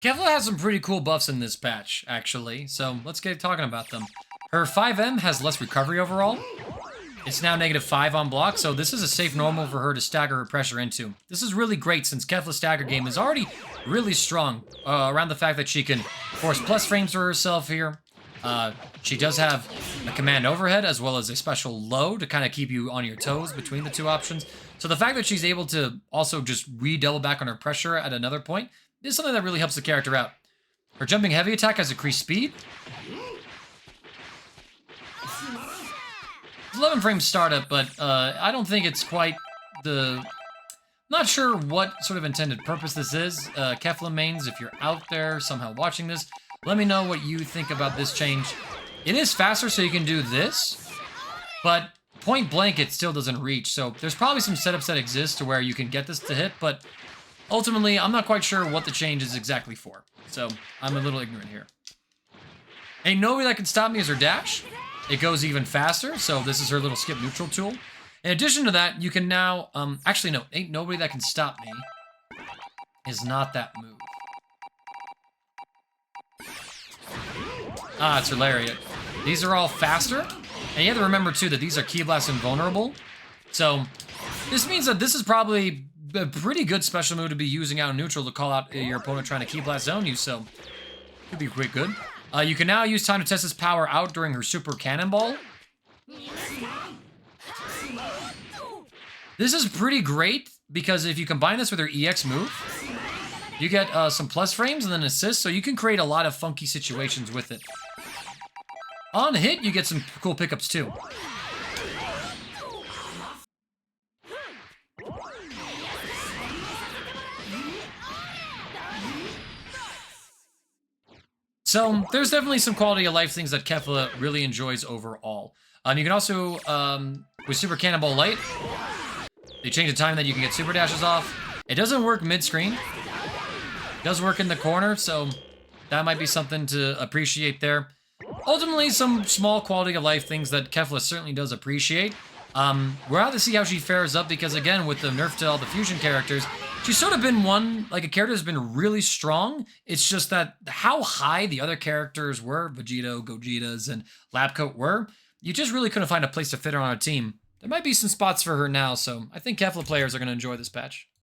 KEFLA has some pretty cool buffs in this patch, actually, so let's get talking about them. Her 5M has less recovery overall. It's now -5 on block, so this is a safe normal for her to stagger her pressure into. This is really great since KEFLA's stagger game is already really strong around the fact that she can force plus frames for herself here. She does have a command overhead as well as a special low to kind of keep you on your toes between the two options. So the fact that she's able to also just redouble back on her pressure at another point is something that really helps the character out. Her jumping heavy attack has increased speed. 11 frame startup, but I don't think it's quite the... Not sure what sort of intended purpose this is. KEFLA mains, if you're out there somehow watching this, let me know what you think about this change. It is faster, so you can do this, but point blank, it still doesn't reach. So there's probably some setups that exist to where you can get this to hit, but ultimately, I'm not quite sure what the change is exactly for. So I'm a little ignorant here. Ain't nobody that can stop me is her dash. It goes even faster, so this is her little skip neutral tool. In addition to that, you can now, actually no, ain't nobody that can stop me is not that move. Ah, it's her lariat. These are all faster, and you have to remember too that these are KEFLA'S invulnerable. So this means that this is probably a pretty good special move to be using out in neutral to call out your opponent trying to KEFLA zone you, so could be quite good. You can now use time to test his power out during her super cannonball. This is pretty great because if you combine this with her EX move, you get some plus frames and then assists, so you can create a lot of funky situations with it. On hit, you get some cool pickups too. So there's definitely some quality of life things that KEFLA really enjoys overall. You can also, with Super Cannonball Light, they change the time that you can get super dashes off. It doesn't work mid-screen. It does work in the corner, so that might be something to appreciate there. Ultimately, some small quality of life things that KEFLA certainly does appreciate. We're out to see how she fares up because, again, with the nerf to all the fusion characters, she's sort of been one, like a character that's been really strong. It's just that how high the other characters were, Vegito, Gogetas, and Labcoat were, you just really couldn't find a place to fit her on a team. There might be some spots for her now, so I think KEFLA players are going to enjoy this patch.